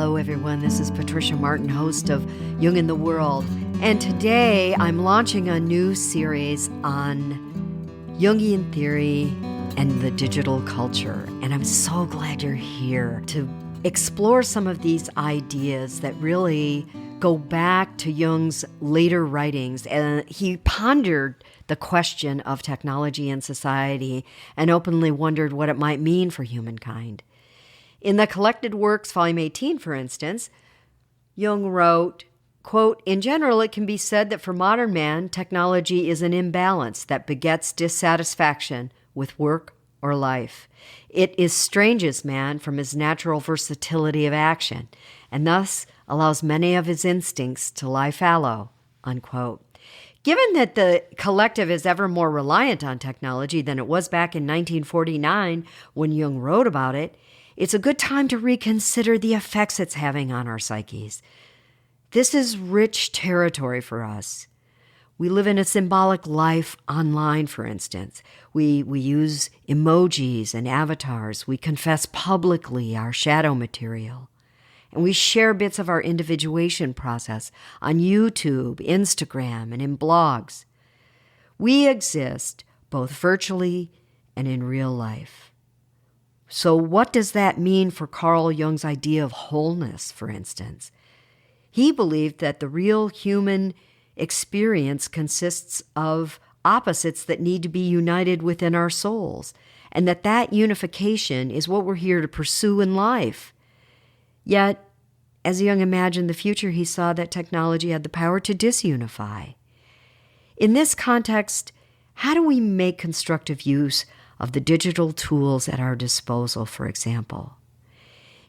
Hello, everyone. This is Patricia Martin, host of Jung in the World. And today I'm launching a new series on Jungian theory and the digital culture. And I'm so glad you're here to explore some of these ideas that really go back to Jung's later writings. And he pondered the question of technology and society and openly wondered what it might mean for humankind. In the Collected Works, Volume 18, for instance, Jung wrote, quote, "In general, it can be said that for modern man, technology is an imbalance that begets dissatisfaction with work or life. It estranges man from his natural versatility of action, and thus allows many of his instincts to lie fallow," unquote. Given that the collective is ever more reliant on technology than it was back in 1949 when Jung wrote about it, it's a good time to reconsider the effects it's having on our psyches. This is rich territory for us. We live in a symbolic life online, for instance. We use emojis and avatars. We confess publicly our shadow material. And we share bits of our individuation process on YouTube, Instagram, and in blogs. We exist both virtually and in real life. So what does that mean for Carl Jung's idea of wholeness, for instance? He believed that the real human experience consists of opposites that need to be united within our souls, and that unification is what we're here to pursue in life. Yet, as Jung imagined the future, he saw that technology had the power to disunify. In this context, how do we make constructive use of the digital tools at our disposal, for example?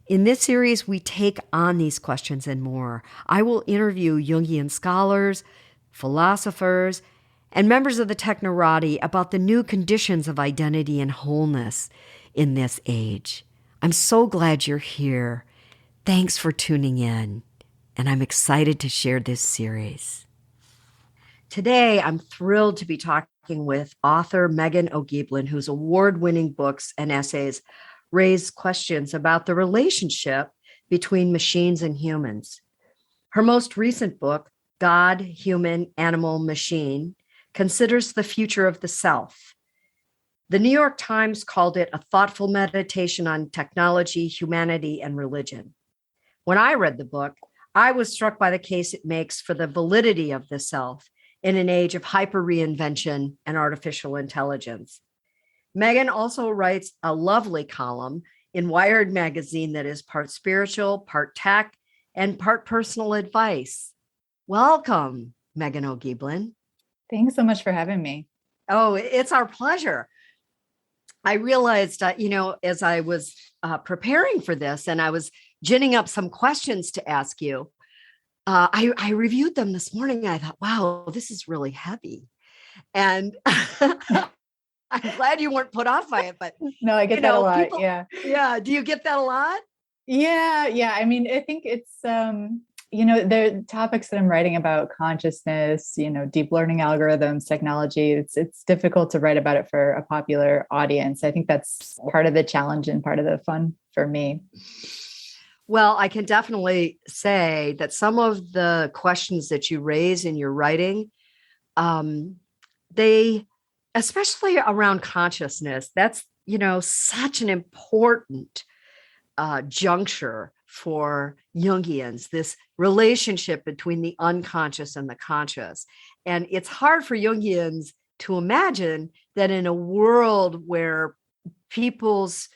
In this series, we take on these questions and more. I will interview Jungian scholars, philosophers, and members of the technorati about the new conditions of identity and wholeness in this age. I'm so glad you're here. Thanks for tuning in, and I'm excited to share this series. Today, I'm thrilled to be talking with author Meghan O'Geeblin, whose award-winning books and essays raise questions about the relationship between machines and humans. Her most recent book, God, Human, Animal, Machine, considers the future of the self. The New York Times called it a thoughtful meditation on technology, humanity, and religion. When I read the book, I was struck by the case it makes for the validity of the self in an age of hyper-reinvention and artificial intelligence. Meghan also writes a lovely column in Wired magazine that is part spiritual, part tech, and part personal advice. Welcome, Meghan O'Geeblin. Thanks so much for having me. Oh, it's our pleasure. I realized, as I was preparing for this and I was ginning up some questions to ask you, I reviewed them this morning. And I thought, wow, this is really heavy. And I'm glad you weren't put off by it, but no, I get that a lot. Yeah. Do you get that a lot? Yeah. I mean, I think it's, there are topics that I'm writing about: consciousness, deep learning algorithms, technology. It's difficult to write about it for a popular audience. I think that's part of the challenge and part of the fun for me. Well, I can definitely say that some of the questions that you raise in your writing, they, especially around consciousness, that's, such an important juncture for Jungians, this relationship between the unconscious and the conscious. And it's hard for Jungians to imagine that in a world where people's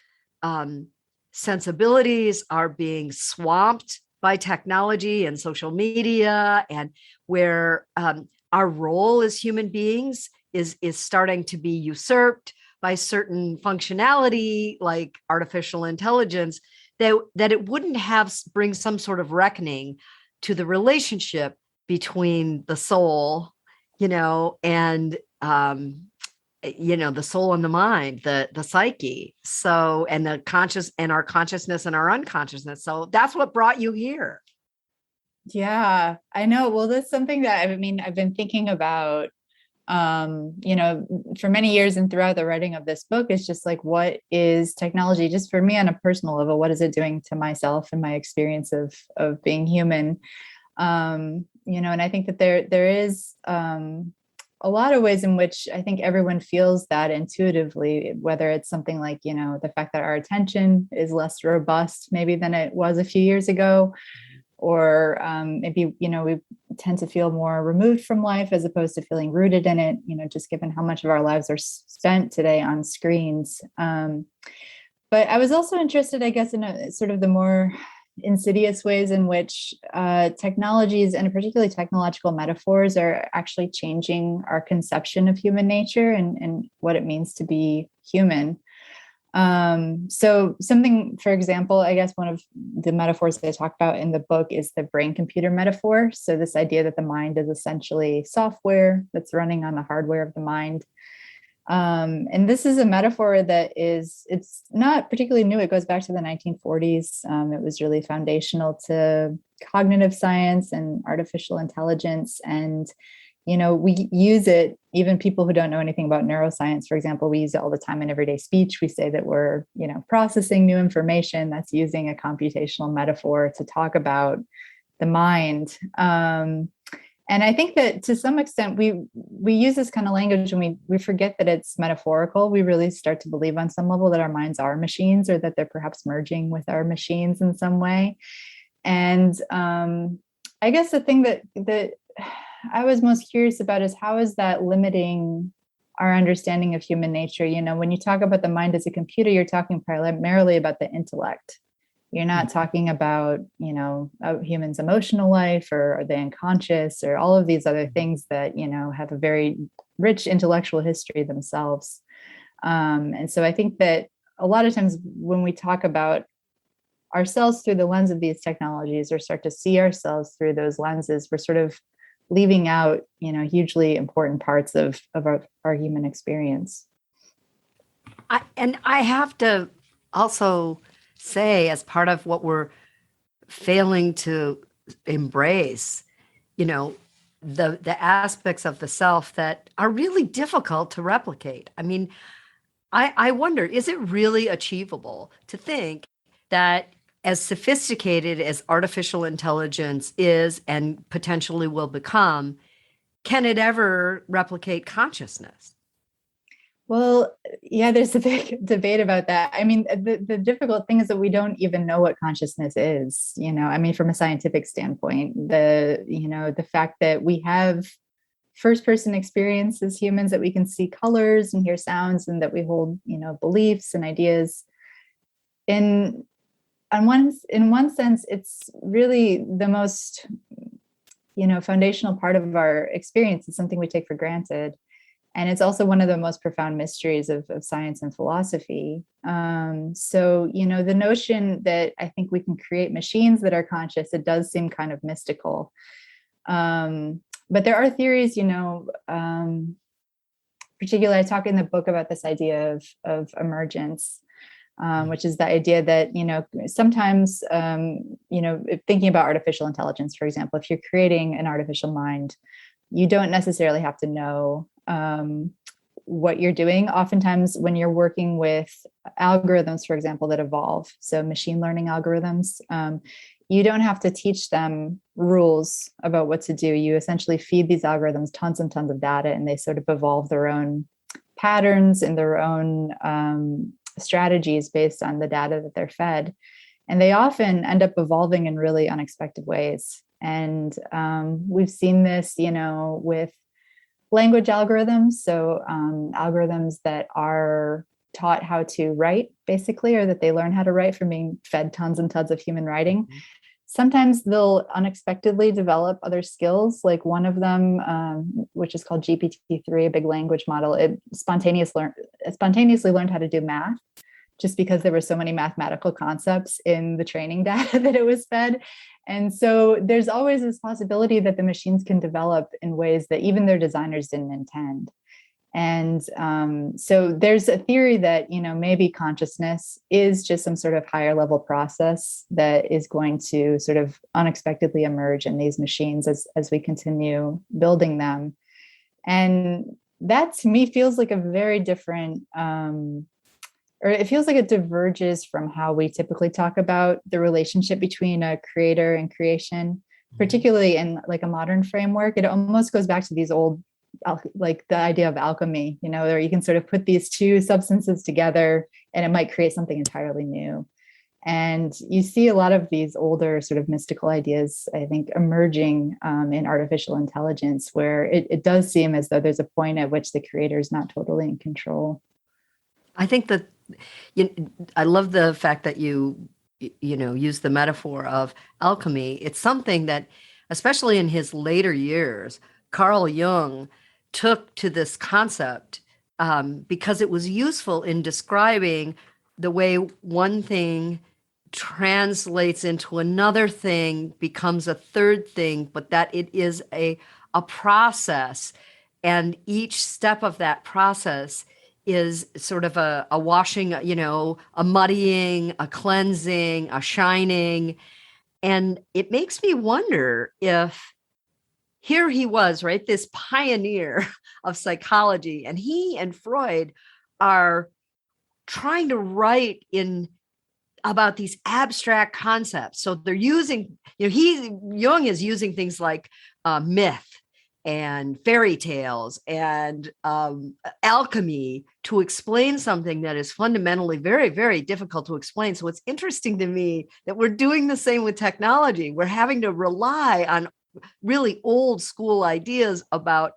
sensibilities are being swamped by technology and social media, and where our role as human beings is starting to be usurped by certain functionality like artificial intelligence, that it wouldn't bring some sort of reckoning to the relationship between the soul, and the soul and the mind, the psyche. So, and the conscious, and our consciousness and our unconsciousness. So that's what brought you here. Yeah, I know. Well, that's something that, I've been thinking about For many years and throughout the writing of this book, is just like, what is technology, just for me on a personal level, what is it doing to myself and my experience of being human? And I think that there is a lot of ways in which I think everyone feels that intuitively, whether it's something like, the fact that our attention is less robust maybe than it was a few years ago, or maybe, we tend to feel more removed from life as opposed to feeling rooted in it, just given how much of our lives are spent today on screens. But I was also interested, I guess, in a sort of the more insidious ways in which technologies, and particularly technological metaphors, are actually changing our conception of human nature and what it means to be human. So something, for example, I guess one of the metaphors that I talk about in the book is the brain computer metaphor. So this idea that the mind is essentially software that's running on the hardware of the mind. And this is a metaphor that it's not particularly new. It goes back to the 1940s. It was really foundational to cognitive science and artificial intelligence. And, we use it, even people who don't know anything about neuroscience, for example, we use it all the time in everyday speech. We say that we're, processing new information. That's using a computational metaphor to talk about the mind. And I think that to some extent we use this kind of language and we forget that it's metaphorical. We really start to believe on some level that our minds are machines, or that they're perhaps merging with our machines in some way. And I guess the thing that I was most curious about is, how is that limiting our understanding of human nature? When you talk about the mind as a computer, you're talking primarily about the intellect. You're not talking about, a human's emotional life or the unconscious or all of these other things that, have a very rich intellectual history themselves. And so I think that a lot of times when we talk about ourselves through the lens of these technologies, or start to see ourselves through those lenses, we're sort of leaving out, hugely important parts of our human experience. I have to also say, as part of what we're failing to embrace, the aspects of the self that are really difficult to replicate. I mean, I wonder, is it really achievable to think that as sophisticated as artificial intelligence is and potentially will become, can it ever replicate consciousness? Well, yeah, there's a big debate about that. I mean, the difficult thing is that we don't even know what consciousness is. From a scientific standpoint, the fact that we have first person experience as humans, that we can see colors and hear sounds, and that we hold, beliefs and ideas. In one sense, it's really the most, foundational part of our experience. It's something we take for granted. And it's also one of the most profound mysteries of science and philosophy. The notion that I think we can create machines that are conscious, it does seem kind of mystical. But there are theories, particularly I talk in the book about this idea of emergence, which is the idea that, sometimes, thinking about artificial intelligence, for example, if you're creating an artificial mind, you don't necessarily have to know what you're doing. Oftentimes when you're working with algorithms, for example, that evolve, so machine learning algorithms, you don't have to teach them rules about what to do. You essentially feed these algorithms tons and tons of data, and they sort of evolve their own patterns and their own strategies based on the data that they're fed. And they often end up evolving in really unexpected ways. And we've seen this, with language algorithms. So algorithms that are taught how to write, basically, or that they learn how to write from being fed tons and tons of human writing. Sometimes they'll unexpectedly develop other skills. Like one of them, which is called GPT-3, a big language model, it spontaneously learned how to do math, just because there were so many mathematical concepts in the training data that it was fed. And so there's always this possibility that the machines can develop in ways that even their designers didn't intend. And so there's a theory that, maybe consciousness is just some sort of higher level process that is going to sort of unexpectedly emerge in these machines as we continue building them. And that to me feels like a very different, or it feels like it diverges from how we typically talk about the relationship between a creator and creation, particularly in like a modern framework. It almost goes back to these old, like the idea of alchemy, where you can sort of put these two substances together and it might create something entirely new. And you see a lot of these older sort of mystical ideas, I think, emerging in artificial intelligence, where it does seem as though there's a point at which the creator is not totally in control. I think that I love the fact that you use the metaphor of alchemy. It's something that, especially in his later years, Carl Jung took to this concept because it was useful in describing the way one thing translates into another thing, becomes a third thing, but that it is a process, and each step of that process is sort of a washing, a muddying, a cleansing, a shining. And it makes me wonder if here he was, right, this pioneer of psychology, and he and Freud are trying to write in about these abstract concepts. So they're using, Jung is using things like myth and fairy tales and alchemy to explain something that is fundamentally very, very difficult to explain. So it's interesting to me that we're doing the same with technology. We're having to rely on really old school ideas about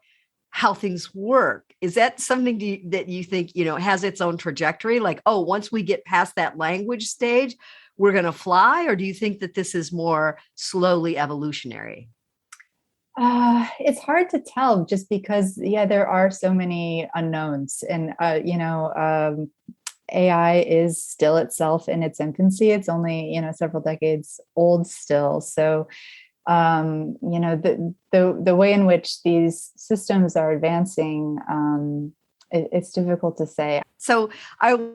how things work. Is that something that you think, has its own trajectory? Like, oh, once we get past that language stage, we're going to fly? Or do you think that this is more slowly evolutionary? It's hard to tell just because, there are so many unknowns. And, AI is still itself in its infancy. It's only, several decades old still. So the way in which these systems are advancing, it's difficult to say. So I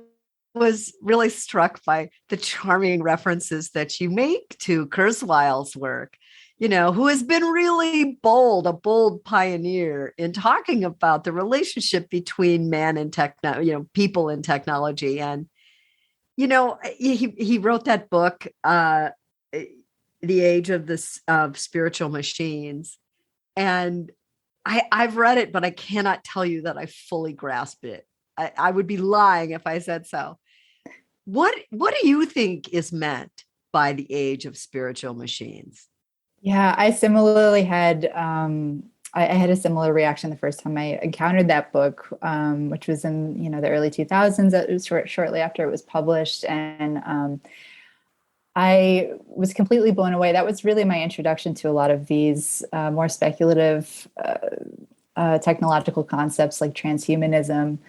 was really struck by the charming references that you make to Kurzweil's work, who has been really a bold pioneer in talking about the relationship between man and people and technology. And, he wrote that book, The Age of Spiritual Machines. And I've read it, but I cannot tell you that I fully grasp it. I would be lying if I said so. What do you think is meant by the age of spiritual machines? Yeah, I similarly had I had a similar reaction the first time I encountered that book, which was in the early 2000s. It was shortly after it was published, and I was completely blown away. That was really my introduction to a lot of these more speculative technological concepts like transhumanism.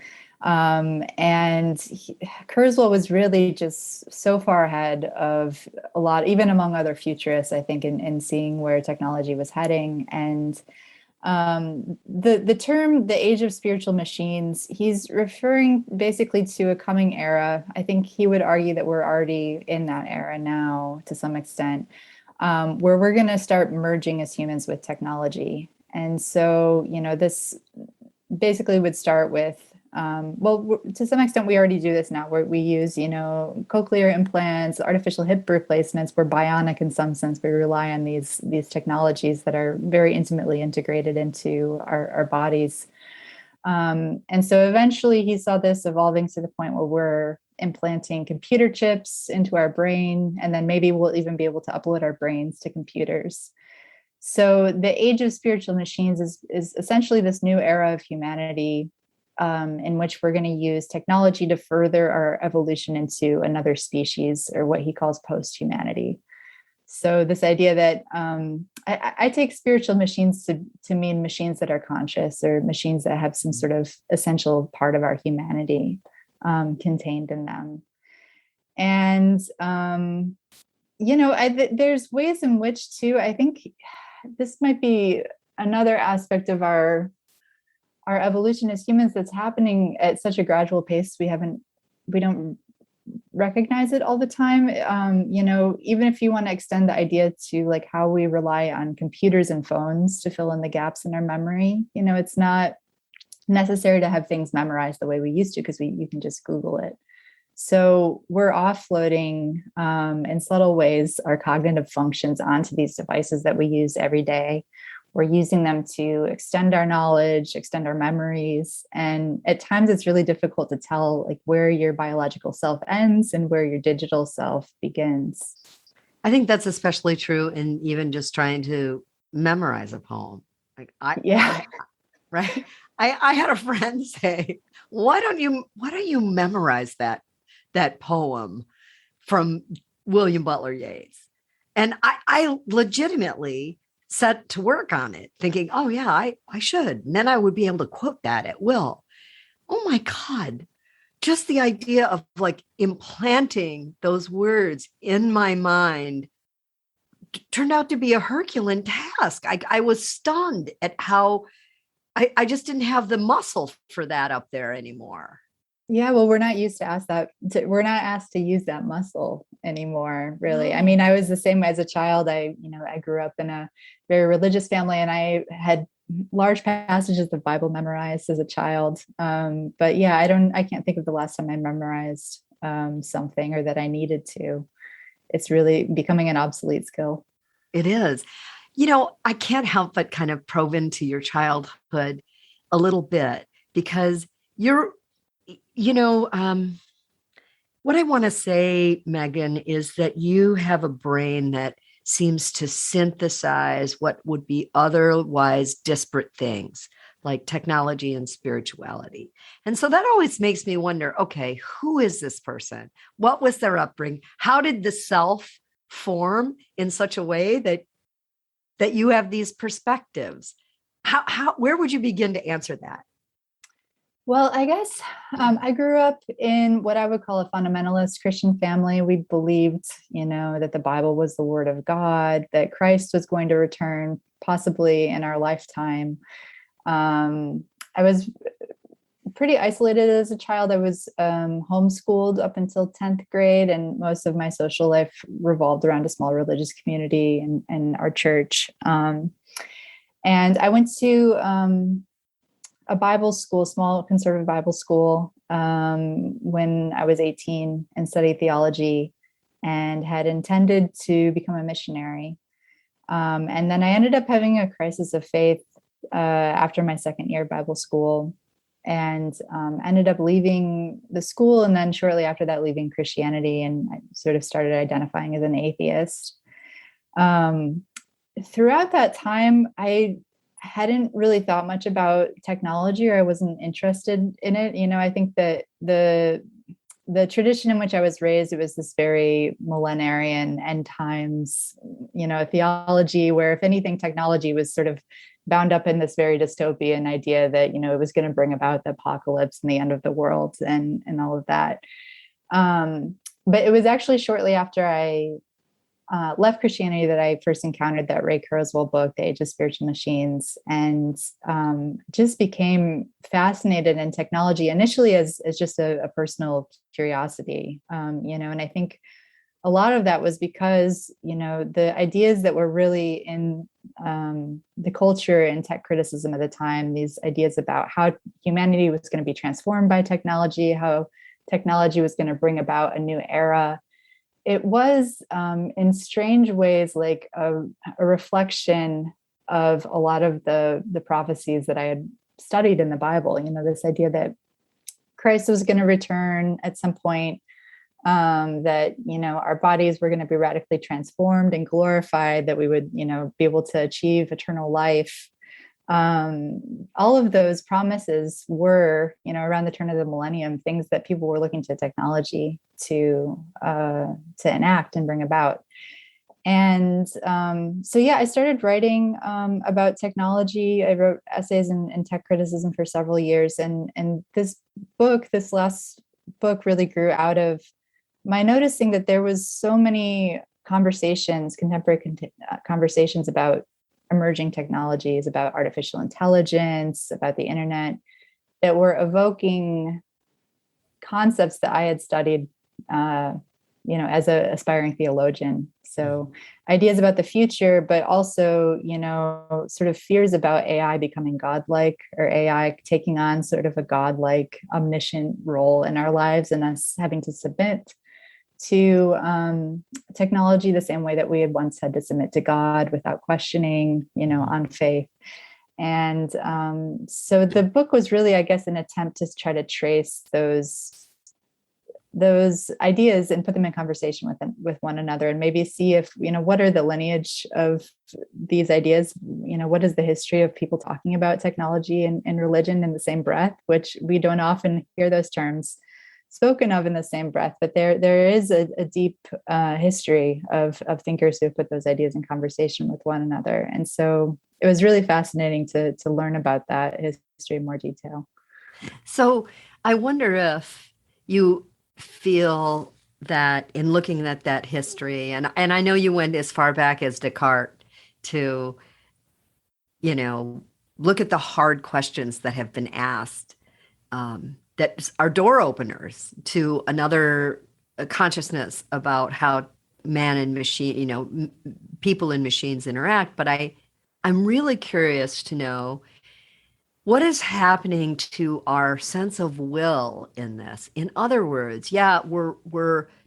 Kurzweil was really just so far ahead of a lot, even among other futurists, I think, in seeing where technology was heading. And the term "the age of spiritual machines," he's referring basically to a coming era. I think he would argue that we're already in that era now to some extent, where we're going to start merging as humans with technology. And so, this basically would start with, to some extent, we already do this now, where we use, cochlear implants, artificial hip replacements. We're bionic in some sense. We rely on these technologies that are very intimately integrated into our bodies. And so eventually he saw this evolving to the point where we're implanting computer chips into our brain, and then maybe we'll even be able to upload our brains to computers. So the age of spiritual machines is essentially this new era of humanity, in which we're going to use technology to further our evolution into another species, or what he calls post-humanity. So this idea that I take spiritual machines to mean machines that are conscious, or machines that have some sort of essential part of our humanity contained in them. And, there's ways in which too, I think this might be another aspect of our evolution as humans that's happening at such a gradual pace we don't recognize it all the time. Even if you want to extend the idea to like how we rely on computers and phones to fill in the gaps in our memory, it's not necessary to have things memorized the way we used to, because you can just Google it. So we're offloading in subtle ways our cognitive functions onto these devices that we use every day. We're using them to extend our knowledge, extend our memories. And at times it's really difficult to tell like where your biological self ends and where your digital self begins. I think that's especially true in even just trying to memorize a poem. Yeah. Right. I had a friend say, why don't you memorize that poem from William Butler Yeats? And I legitimately set to work on it thinking, oh yeah, I should. And then I would be able to quote that at will. Oh my God. Just the idea of like implanting those words in my mind turned out to be a Herculean task. I was stunned at how I just didn't have the muscle for that up there anymore. Yeah, well, we're not used to we're not asked to use that muscle anymore, really. No. I mean, I was the same way as a child. I grew up in a very religious family, and I had large passages of Bible memorized as a child. But yeah, I can't think of the last time I memorized something, or that I needed to. It's really becoming an obsolete skill. It is. I can't help but kind of probe into your childhood a little bit, because what I want to say, Meghan, is that you have a brain that seems to synthesize what would be otherwise disparate things like technology and spirituality. And so that always makes me wonder, okay, who is this person? What was their upbringing? How did the self form in such a way that you have these perspectives? Where would you begin to answer that? Well, I guess I grew up in what I would call a fundamentalist Christian family. We believed, that the Bible was the word of God, that Christ was going to return possibly in our lifetime. I was pretty isolated as a child. I was homeschooled up until 10th grade, and most of my social life revolved around a small religious community and our church. And I went to a Bible school, small conservative Bible school, when I was 18, and studied theology and had intended to become a missionary. And then I ended up having a crisis of faith after my second year of Bible school, and ended up leaving the school. And then shortly after that, leaving Christianity, and I sort of started identifying as an atheist. Throughout that time, I hadn't really thought much about technology, or I wasn't interested in it. I think that the tradition in which I was raised, it was this very millenarian end times, theology, where if anything, technology was sort of bound up in this very dystopian idea that, it was going to bring about the apocalypse and the end of the world and all of that. But it was actually shortly after I left Christianity that I first encountered that Ray Kurzweil book, The Age of Spiritual Machines, and just became fascinated in technology initially as just a personal curiosity, and I think a lot of that was because, the ideas that were really in the culture and tech criticism at the time, these ideas about how humanity was going to be transformed by technology, how technology was going to bring about a new era. It was, in strange ways, like a reflection of a lot of the prophecies that I had studied in the Bible. This idea that Christ was going to return at some point, that, our bodies were going to be radically transformed and glorified, that we would, be able to achieve eternal life. All of those promises were, around the turn of the millennium, things that people were looking to technology to enact and bring about. And so I started writing about technology. I wrote essays in tech criticism for several years, and this last book, really grew out of my noticing that there was so many contemporary conversations about emerging technologies, about artificial intelligence, about the internet, that were evoking concepts that I had studied as an aspiring theologian. So ideas about the future, but also, sort of fears about AI becoming godlike, or AI taking on sort of a godlike, omniscient role in our lives, and us having to submit to technology the same way that we had once had to submit to God without questioning, on faith. And so the book was really, I guess, an attempt to try to trace those ideas and put them in conversation with one another, and maybe see if, what are the lineage of these ideas? What is the history of people talking about technology and religion in the same breath, which we don't often hear those terms spoken of in the same breath, but there is a deep history of thinkers who have put those ideas in conversation with one another. And so it was really fascinating to learn about that history in more detail. So I wonder if you feel that in looking at that history, and I know you went as far back as Descartes to, look at the hard questions that have been asked, that are door openers to another consciousness about how man and machine, people and machines interact. But I'm really curious to know what is happening to our sense of will in this. In other words, yeah,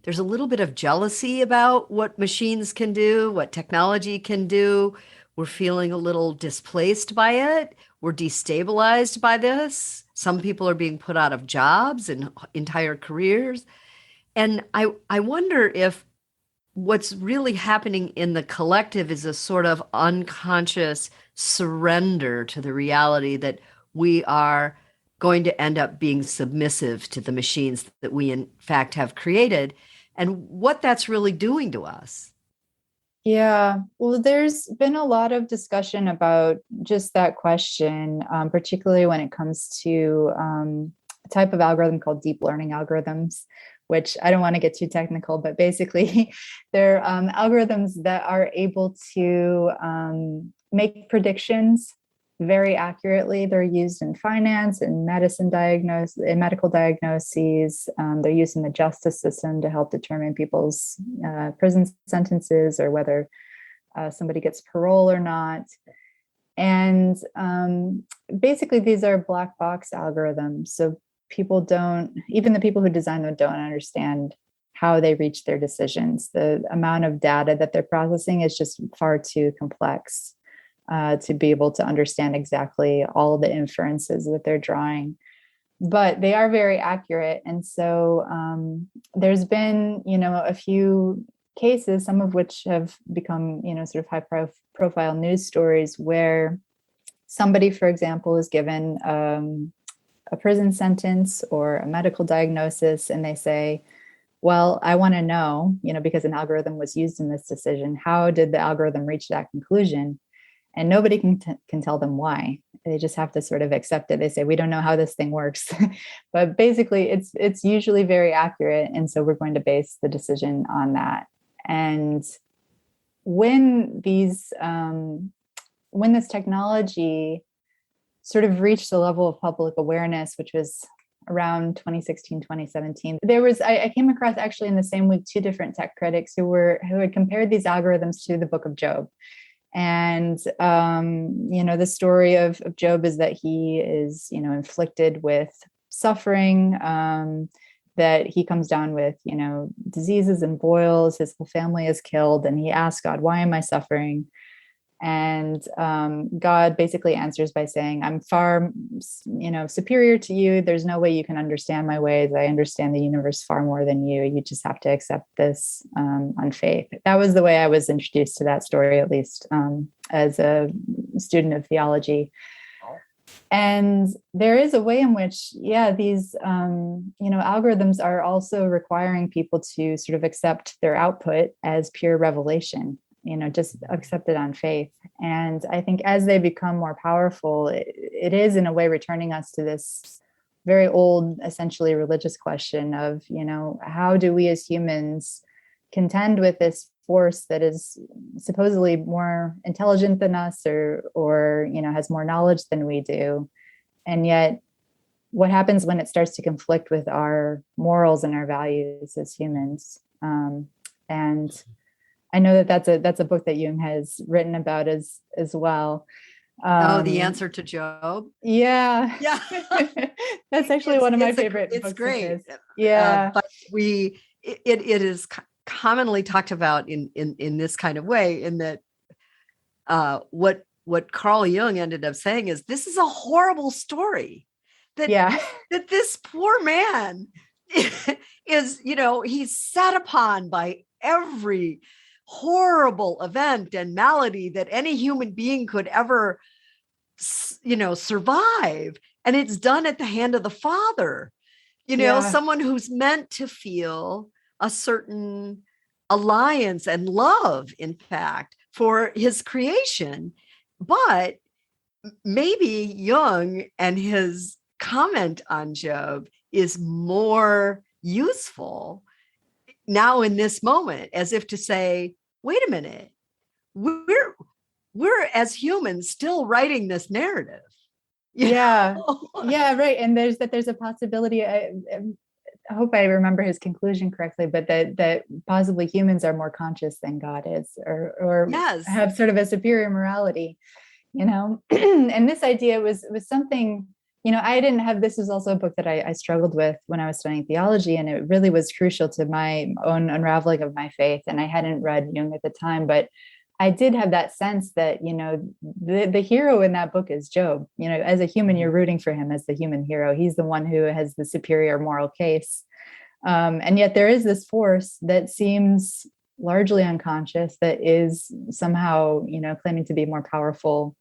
there's a little bit of jealousy about what machines can do, what technology can do. We're feeling a little displaced by it. We're destabilized by this. Some people are being put out of jobs and entire careers. And I wonder if what's really happening in the collective is a sort of unconscious surrender to the reality that we are going to end up being submissive to the machines that we in fact have created, and what that's really doing to us. Yeah, well, there's been a lot of discussion about just that question, particularly when it comes to a type of algorithm called deep learning algorithms, which I don't want to get too technical, but basically they're algorithms that are able to make predictions very accurately. They're used in finance and in medical diagnoses. They're used in the justice system to help determine people's prison sentences, or whether somebody gets parole or not. And basically, these are black box algorithms. So even the people who design them don't understand how they reach their decisions. The amount of data that they're processing is just far too complex to be able to understand exactly all of the inferences that they're drawing. But they are very accurate. And so there's been, a few cases, some of which have become, sort of high profile news stories, where somebody, for example, is given a prison sentence or a medical diagnosis, and they say, well, I want to know, because an algorithm was used in this decision, how did the algorithm reach that conclusion? And nobody can tell them why. They just have to sort of accept it. They say, we don't know how this thing works. But basically, it's usually very accurate. And so we're going to base the decision on that. And when this technology sort of reached the level of public awareness, which was around 2016, 2017, I came across actually in the same week 2 different tech critics who had compared these algorithms to the book of Job. And, the story of Job is that he is, inflicted with suffering, that he comes down with, diseases and boils, his whole family is killed. And he asks God, why am I suffering? And God basically answers by saying, I'm far, superior to you. There's no way you can understand my ways. I understand the universe far more than you. You just have to accept this on faith. That was the way I was introduced to that story, at least as a student of theology. And there is a way in which, these, algorithms are also requiring people to sort of accept their output as pure revelation. Just accept it on faith. And I think as they become more powerful, it is in a way returning us to this very old, essentially religious question of, how do we as humans contend with this force that is supposedly more intelligent than us, or has more knowledge than we do. And yet what happens when it starts to conflict with our morals and our values as humans. And I know that that's a book that Jung has written about as well. The Answer to Job. Yeah. Yeah. That's actually one of my favorite books. It's great. Yeah. But it is commonly talked about in this kind of way, in that what Carl Jung ended up saying is, this is a horrible story. That this poor man is, he's set upon by every horrible event and malady that any human being could ever, survive. And it's done at the hand of the Father, someone who's meant to feel a certain alliance and love, in fact, for his creation. But maybe Jung and his comment on Job is more useful now in this moment, as if to say, wait a minute, we're as humans still writing this narrative. Yeah, right. And there's a possibility. I hope I remember his conclusion correctly, but that possibly humans are more conscious than God is, or yes, have sort of a superior morality, And this idea was something, I didn't have, this is also a book that I struggled with when I was studying theology, and it really was crucial to my own unraveling of my faith. And I hadn't read Jung at the time, but I did have that sense that, the hero in that book is Job. As a human, you're rooting for him as the human hero. He's the one who has the superior moral case. And yet there is this force that seems largely unconscious, that is somehow, claiming to be more powerful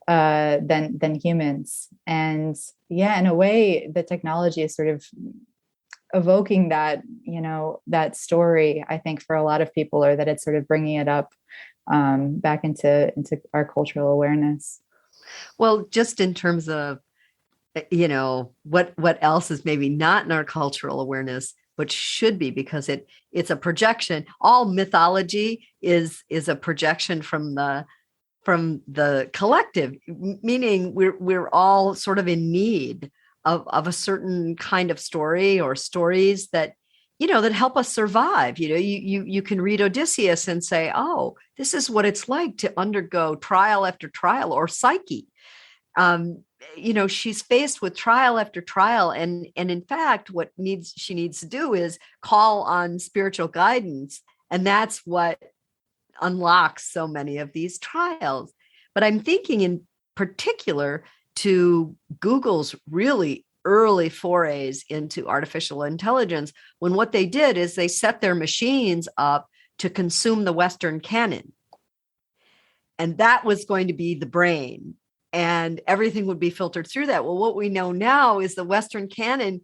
than humans. And in a way, the technology is sort of evoking that, that story, I think, for a lot of people, or that it's sort of bringing it up back into our cultural awareness. Well, just in terms of, what else is maybe not in our cultural awareness, but should be, because it's a projection. All mythology is a projection from the collective, meaning we're all sort of in need of a certain kind of story, or stories that, that help us survive. You can read Odysseus and say, oh, this is what it's like to undergo trial after trial, or Psyche. She's faced with trial after trial. And in fact, what she needs to do is call on spiritual guidance. And that's what unlocks so many of these trials. But I'm thinking in particular to Google's really early forays into artificial intelligence, when what they did is they set their machines up to consume the Western canon. And that was going to be the brain, and everything would be filtered through that. Well, what we know now is the Western canon,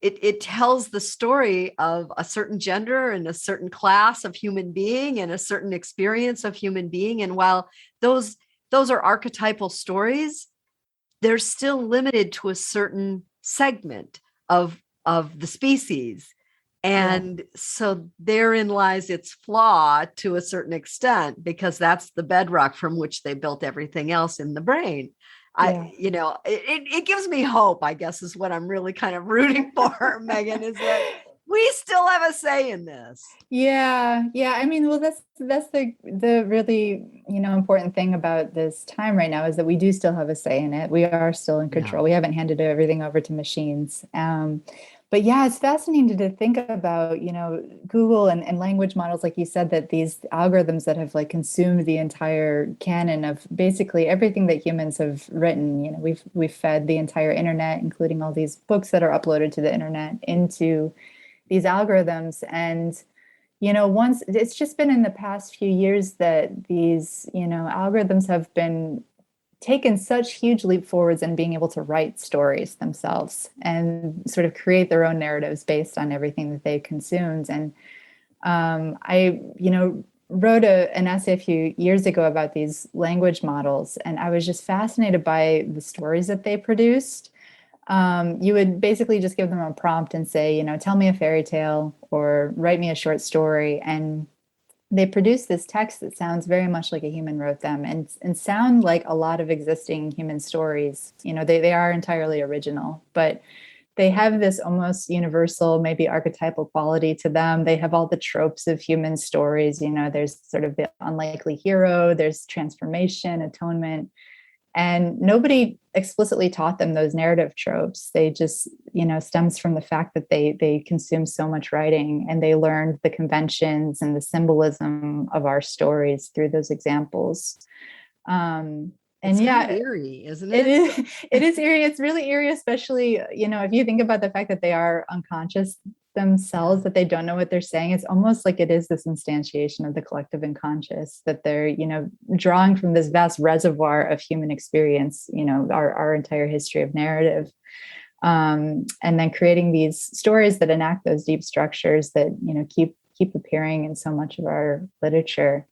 it tells the story of a certain gender and a certain class of human being and a certain experience of human being. And while those are archetypal stories, they're still limited to a certain segment of the species. And so therein lies its flaw to a certain extent, because that's the bedrock from which they built everything else in the brain. It gives me hope, I guess, is what I'm really kind of rooting for, Meghan, is that we still have a say in this. Yeah. I mean, well, that's the really, important thing about this time right now, is that we do still have a say in it. We are still in control. We haven't handed everything over to machines. But it's fascinating to think about, Google and language models, like you said, that these algorithms that have consumed the entire canon of basically everything that humans have written. We've fed the entire internet, including all these books that are uploaded to the internet, into these algorithms. And, once it's just been in the past few years that these, algorithms have been taken such huge leap forwards in being able to write stories themselves and sort of create their own narratives based on everything that they consumed. And I, wrote an essay a few years ago about these language models, and I was just fascinated by the stories that they produced. You would basically just give them a prompt and say, tell me a fairy tale or write me a short story. And they produce this text that sounds very much like a human wrote them, and sound like a lot of existing human stories. They are entirely original, but they have this almost universal, maybe archetypal quality to them. They have all the tropes of human stories. There's sort of the unlikely hero, there's transformation, atonement. And nobody explicitly taught them those narrative tropes. They just, stems from the fact that they consume so much writing, and they learned the conventions and the symbolism of our stories through those examples. It's kind of eerie, isn't it? It is eerie. It's really eerie, especially, if you think about the fact that they are unconscious themselves, that they don't know what they're saying. It's almost like it is this instantiation of the collective unconscious, that they're, drawing from this vast reservoir of human experience, our entire history of narrative. And then creating these stories that enact those deep structures that, keep appearing in so much of our literature.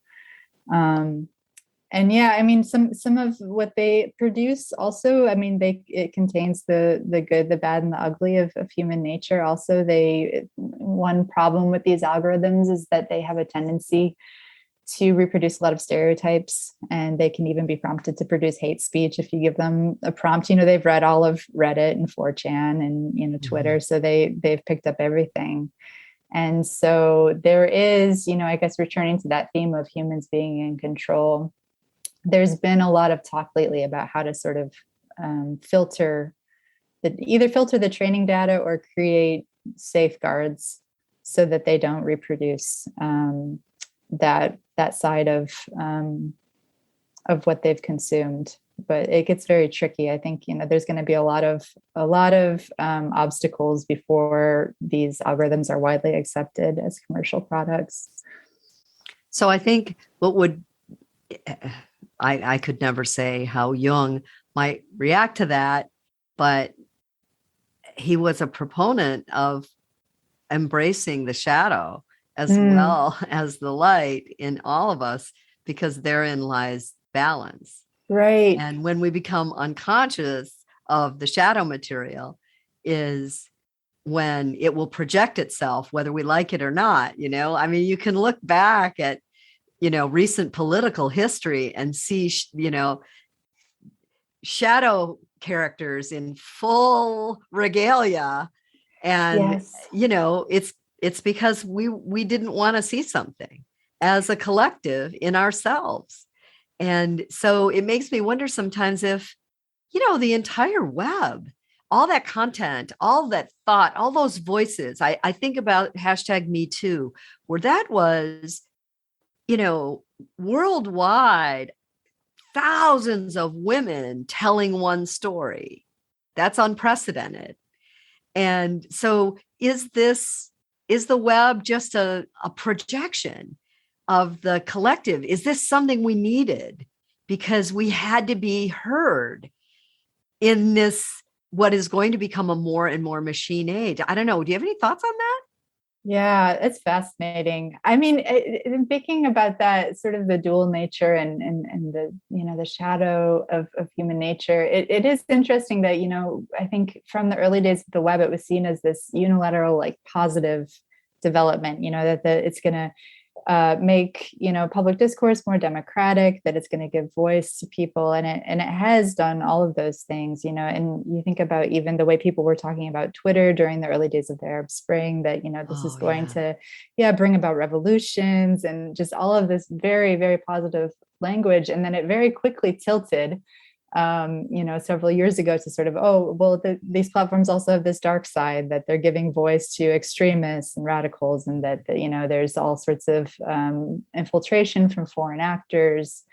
And yeah, I mean, some of what they produce also, I mean, it contains the good, the bad, and the ugly of human nature. Also, one problem with these algorithms is that they have a tendency to reproduce a lot of stereotypes, and they can even be prompted to produce hate speech if you give them a prompt. They've read all of Reddit and 4chan and Twitter, so they've picked up everything. And so there is, I guess, returning to that theme of humans being in control. There's been a lot of talk lately about how to sort of filter the training data or create safeguards so that they don't reproduce that side of what they've consumed. But it gets very tricky. I think there's going to be a lot of obstacles before these algorithms are widely accepted as commercial products. So I think what would I could never say how Jung might react to that, but he was a proponent of embracing the shadow as well as the light in all of us, because therein lies balance. Right. And when we become unconscious of the shadow material is when it will project itself, whether we like it or not. I mean, you can look back at recent political history and see, shadow characters in full regalia. And, yes. it's because we didn't want to see something as a collective in ourselves. And so it makes me wonder sometimes if, the entire web, all that content, all that thought, all those voices, I think about #MeToo, where that was, worldwide, thousands of women telling one story. That's unprecedented. And so is the web just a projection of the collective? Is this something we needed because we had to be heard in this, what is going to become a more and more machine age? I don't know. Do you have any thoughts on that? Yeah, it's fascinating. I mean, in thinking about that, sort of the dual nature and the, the shadow of human nature, it is interesting that, I think from the early days of the web, it was seen as this unilateral, like positive development, that it's going to make, public discourse more democratic, that it's going to give voice to people. And it has done all of those things, and you think about even the way people were talking about Twitter during the early days of the Arab Spring, that, this is going to bring about revolutions and just all of this very, very positive language. And then it very quickly tilted, several years ago to sort of, these platforms also have this dark side, that they're giving voice to extremists and radicals, and that, there's all sorts of infiltration from foreign actors.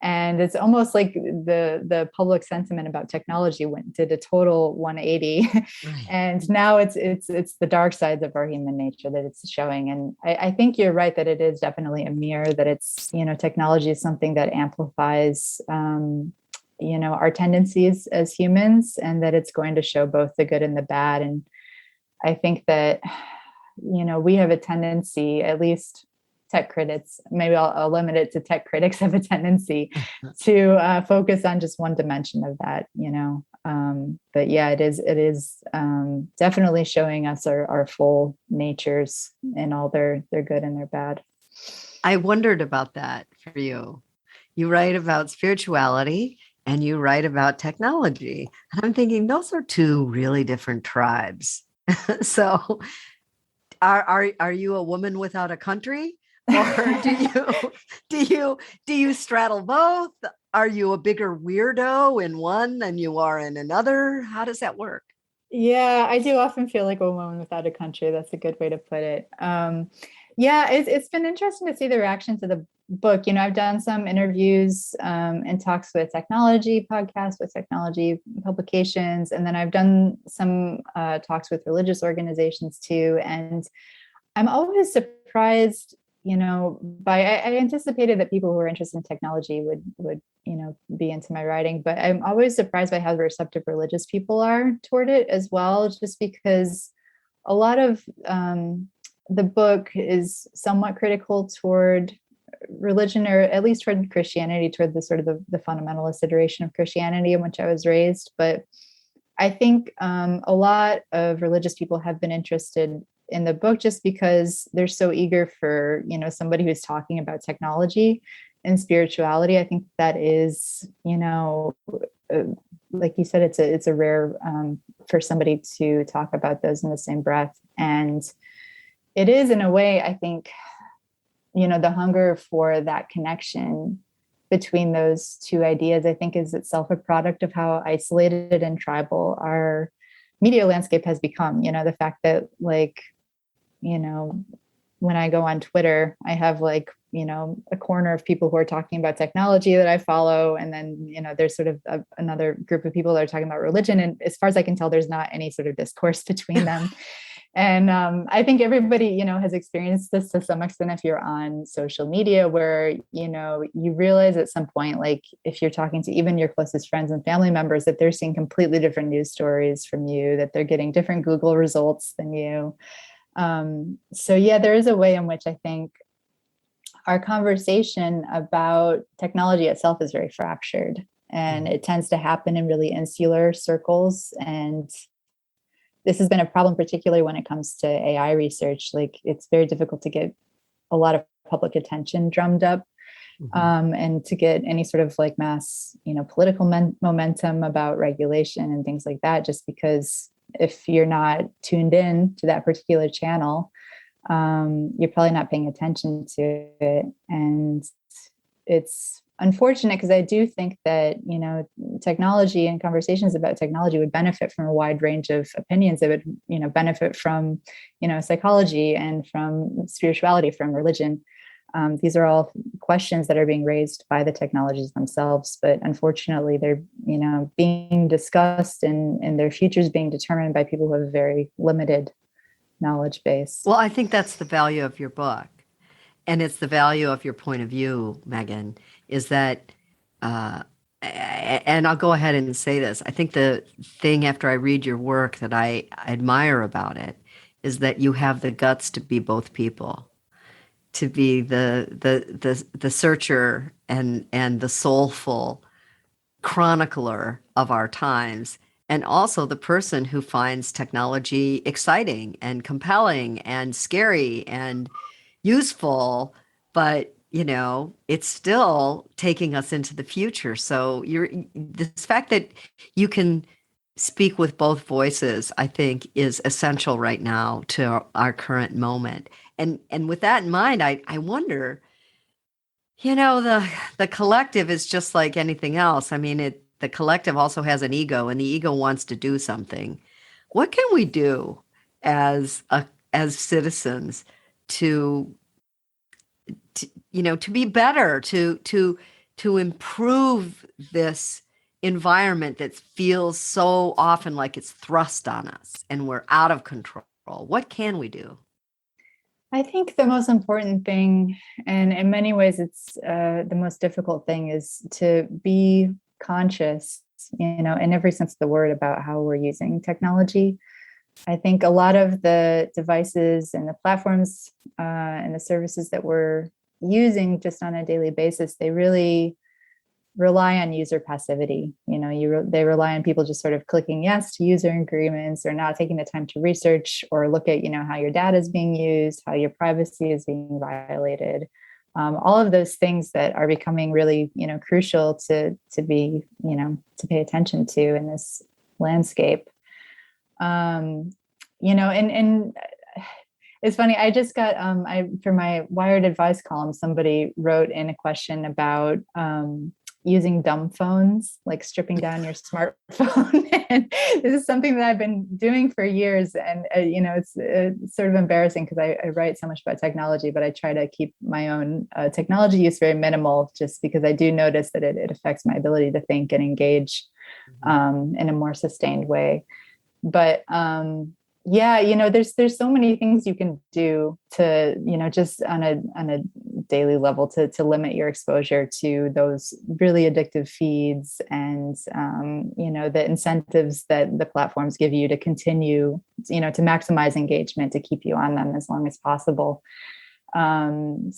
And it's almost like the public sentiment about technology did a total 180. Right. And now it's the dark sides of our human nature that it's showing. And I think you're right that it is definitely a mirror, that it's, technology is something that amplifies our tendencies as humans, and that it's going to show both the good and the bad. And I think that, we have a tendency, at least tech critics, maybe I'll limit it to tech critics, have a tendency to focus on just one dimension of that, but yeah, it is definitely showing us our full natures in all their good and their bad. I wondered about that for you. You write about spirituality and you write about technology. And I'm thinking those are two really different tribes. So are you a woman without a country? Or do you straddle both? Are you a bigger weirdo in one than you are in another? How does that work? Yeah, I do often feel like a woman without a country. That's a good way to put it. Yeah, it's been interesting to see the reaction to the book. I've done some interviews and talks with technology podcasts, with technology publications, and then I've done some talks with religious organizations too. And I'm always surprised, by I anticipated that people who are interested in technology would be into my writing, but I'm always surprised by how receptive religious people are toward it as well, just because a lot of the book is somewhat critical toward religion, or at least toward Christianity, toward the sort of the fundamentalist iteration of Christianity in which I was raised. But I think a lot of religious people have been interested in the book just because they're so eager for, somebody who's talking about technology and spirituality. I think that is, like you said, it's a rare for somebody to talk about those in the same breath. And it is, in a way, I think, the hunger for that connection between those two ideas, I think, is itself a product of how isolated and tribal our media landscape has become. The fact that, when I go on Twitter, I have a corner of people who are talking about technology that I follow. And then, there's sort of another group of people that are talking about religion. And as far as I can tell, there's not any sort of discourse between them. And I think everybody, has experienced this to some extent if you're on social media, where, you realize at some point, like if you're talking to even your closest friends and family members, that they're seeing completely different news stories from you, that they're getting different Google results than you. So yeah, there is a way in which I think our conversation about technology itself is very fractured, and it tends to happen in really insular circles. And this has been a problem, particularly when it comes to AI research. Like, it's very difficult to get a lot of public attention drummed up, and to get any sort of mass, political momentum about regulation and things like that, just because if you're not tuned in to that particular channel, you're probably not paying attention to it. And it's unfortunate, because I do think that, technology and conversations about technology would benefit from a wide range of opinions. It would, benefit from, psychology and from spirituality, from religion. These are all questions that are being raised by the technologies themselves, but unfortunately they're, being discussed and their futures being determined by people who have a very limited knowledge base. Well, I think that's the value of your book. And it's the value of your point of view, Meghan, is that, and I'll go ahead and say this. I think the thing after I read your work that I admire about it is that you have the guts to be both people, to be the searcher and the soulful chronicler of our times, and also the person who finds technology exciting and compelling and scary and useful, but it's still taking us into the future. So this fact that you can speak with both voices, I think, is essential right now to our current moment. And with that in mind, I wonder, the collective is just like anything else. I mean, the collective also has an ego, and the ego wants to do something. What can we do as citizens to to be better, to improve this environment that feels so often like it's thrust on us and we're out of control? What can we do? I think the most important thing, and in many ways it's the most difficult thing, is to be conscious, in every sense of the word, about how we're using technology. I think a lot of the devices and the platforms and the services that we're using just on a daily basis, they really rely on user passivity. They rely on people just sort of clicking yes to user agreements, or not taking the time to research or look at, how your data is being used, how your privacy is being violated. all of those things that are becoming really, crucial to be, to pay attention to in this landscape. And it's funny. I just got, for my Wired Advice column, somebody wrote in a question about using dumb phones, like stripping down your smartphone. And this is something that I've been doing for years. And, it's sort of embarrassing because I write so much about technology, but I try to keep my own technology use very minimal, just because I do notice that it affects my ability to think and engage in a more sustained way. But there's so many things you can do to, just on a daily level to limit your exposure to those really addictive feeds and, the incentives that the platforms give you to continue, to maximize engagement, to keep you on them as long as possible. And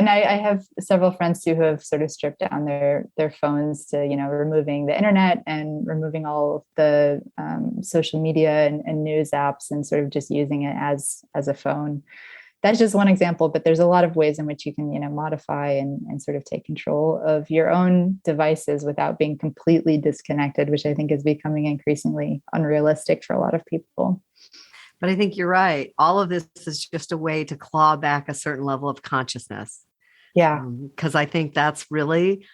I have several friends who have sort of stripped down their phones to, removing the internet and removing all of the social media and news apps and sort of just using it as a phone. That's just one example, but there's a lot of ways in which you can, modify and sort of take control of your own devices without being completely disconnected, which I think is becoming increasingly unrealistic for a lot of people. But I think you're right. All of this is just a way to claw back a certain level of consciousness. Yeah. Because I think that's really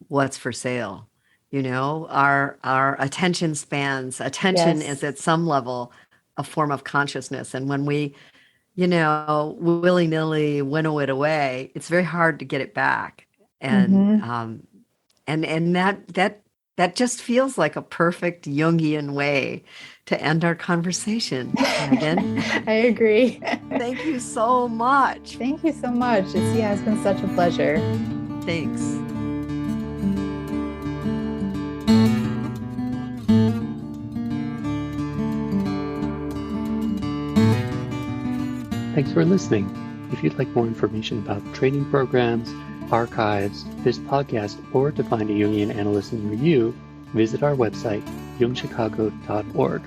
what's for sale. Our attention spans, attention is at some level a form of consciousness. And when we, willy-nilly winnow it away, it's very hard to get it back. And and that just feels like a perfect Jungian way to end our conversation, Megan. I agree. Thank you so much. Thank you so much. It's been such a pleasure. Thanks. Thanks for listening. If you'd like more information about training programs, archives, this podcast, or to find a Jungian analyst near you, visit our website, jungchicago.org.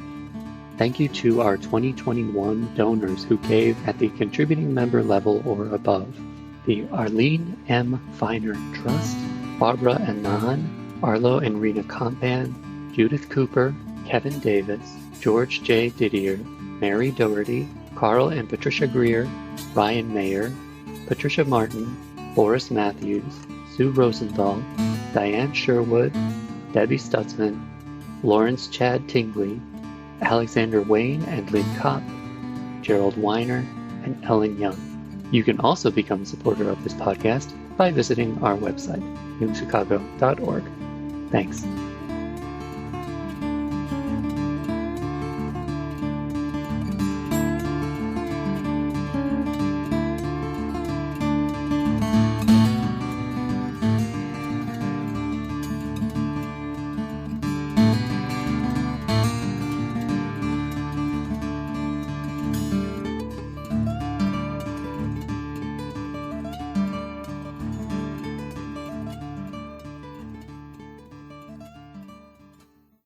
Thank you to our 2021 donors who gave at the contributing member level or above: the Arlene M. Feiner Trust, Barbara Anan, Arlo and Rena Compan, Judith Cooper, Kevin Davis, George J. Didier, Mary Doherty, Carl and Patricia Greer, Ryan Mayer, Patricia Martin, Boris Matthews, Sue Rosenthal, Diane Sherwood, Debbie Stutzman, Lawrence Chad Tingley, Alexander Wayne and Lynn Kopp, Gerald Weiner, and Ellen Young. You can also become a supporter of this podcast by visiting our website, jungchicago.org. Thanks.